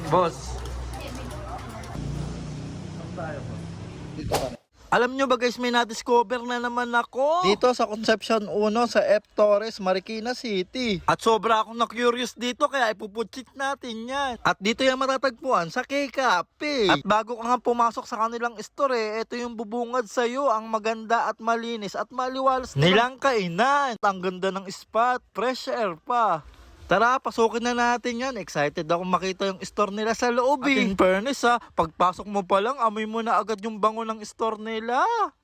Boss. Alam nyo ba guys, may na-discover na naman ako dito sa Concepcion 1 sa F. Torres, Marikina City. At sobra akong na-curious dito kaya ipupuchik natin yan. At dito yung matatagpuan sa K-Cafe. At bago ka nga pumasok sa kanilang store, ito yung bubungad sa'yo ang maganda at malinis at maliwalas nilang kainan. Ang ganda ng spot, fresh air pa. Tara, pasukin na natin yan. Excited ako makita yung store nila sa loob eh. At in fairness pagpasok mo pa lang, amoy mo na agad yung bango ng store nila.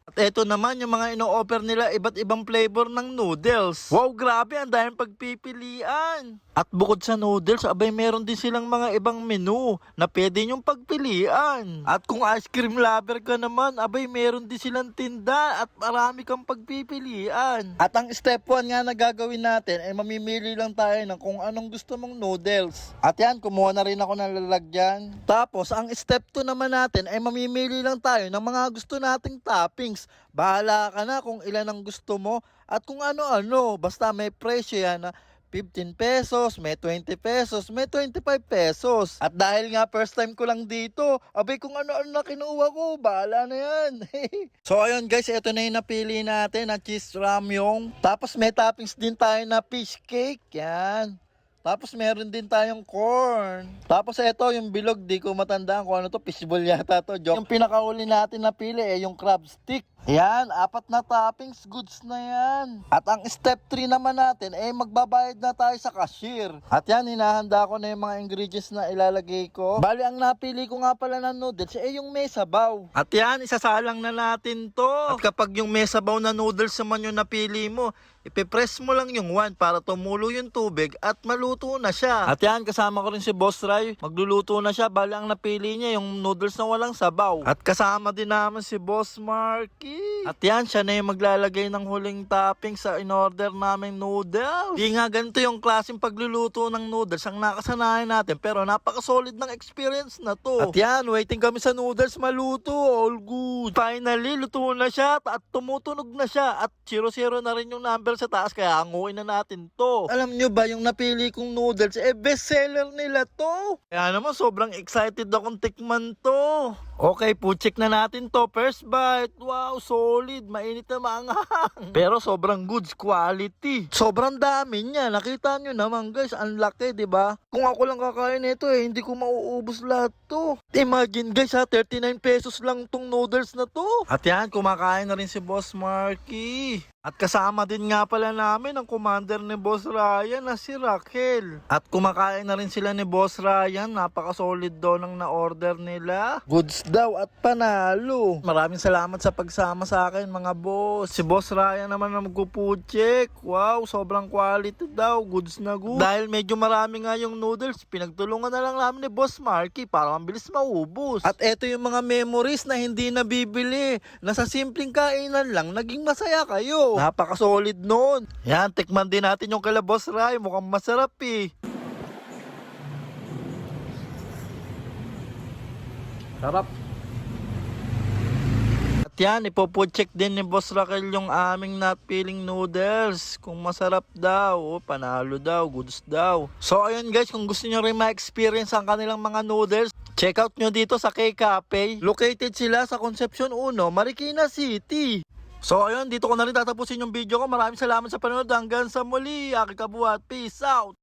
At eto naman yung mga ino-offer nila, iba't ibang flavor ng noodles. Wow, grabe, ang daming pagpipilian. At bukod sa noodles, abay meron din silang mga ibang menu na pwede nyong pagpilian. At kung ice cream lover ka naman, abay meron din silang tinda at marami kang pagpipilian. At ang step 1 nga na gagawin natin ay mamimili lang tayo ng kung anong gusto mong noodles. At yan, kumuha na rin ako ng lalagyan. Tapos, ang step 2 naman natin ay mamimili lang tayo ng mga gusto nating toppings. Bahala ka na kung ilan ang gusto mo at kung ano-ano. Basta may presyo yan na 15 pesos, may 20 pesos, may 25 pesos. At dahil nga first time ko lang dito, abay kung ano-ano na kinuha ko, bahala na yan. So ayun guys, ito na yung napili natin na cheese ramyong. Tapos may toppings din tayo na fish cake, yan. Tapos meron din tayong corn. Tapos ito yung bilog, di ko matandaan kung ano to, fishball yata to. Joke. Yung pinakauli natin na pili yung crab stick. Yan, 4 na toppings, goods na yan. At ang step 3 naman natin magbabayad na tayo sa cashier. At yan, hinahanda ko na yung mga ingredients na ilalagay ko. Bali, ang napili ko nga pala ng noodles yung may sabaw. At yan, isasalang na natin to. At kapag yung may sabaw na noodles naman yung napili mo, ipipress mo lang yung 1 para tumulo yung tubig at maluto na siya. At yan, kasama ko rin si Boss Ray. Magluluto na siya. Bali, ang napili niya yung noodles na walang sabaw. At kasama din naman si Boss Marky. At yan, siya na yung maglalagay ng huling topping sa in-order naming noodles. Di nga ganito yung klaseng pagluluto ng noodles ang nakasanayan natin, pero napaka-solid ng experience na to. At yan, waiting kami sa noodles maluto. All good. Finally, luto na siya at tumutunog na siya. At 0-0 na rin yung number sa taas, kaya anguin na natin to. Alam nyo ba, yung napili kong noodles, best seller nila to. Kaya naman, sobrang excited akong tikman to. Okay, pucheck na natin to. First bite. Wow, solid. Mainit na maanghang. Pero sobrang goods quality. Sobrang dami niya. Nakita nyo naman guys, ang laki, diba? Kung ako lang kakain ito hindi ko mauubos lahat to. Imagine guys 39 pesos lang tong noodles na to. At yan, kumakain na rin si Boss Marky. At kasama din nga pala namin ang commander ni Boss Ryan na si Raquel. At kumakain na rin sila ni Boss Ryan. Napaka-solid daw ng na-order nila. Goods daw at panalo. Maraming salamat sa pagsama sa akin mga boss. Si Boss Ryan naman na magpo-check. Wow, sobrang quality daw. Goods na goods. Dahil medyo marami nga yung noodles, pinagtulungan na lang namin ni Boss Marky para mabilis maubos. At eto yung mga memories na hindi nabibili. Na sa simpleng kainan lang, naging masaya kayo. Napaka-solid nun. Yan, tikman din natin yung kala Boss Ray. Mukhang masarap eh. Sarap. At yan, ipopo-check din ni Boss Raquel yung aming not feeling noodles. Kung masarap daw, panalo daw, goods daw. So ayun guys, kung gusto nyo rin ma-experience ang kanilang mga noodles, check out nyo dito sa K-Cafe. Located sila sa Concepcion 1, Marikina City. So ayun, dito ko na rin tatapusin yung video ko. Maraming salamat sa panonood. Hanggang sa muli, aking kabuhat. Peace out!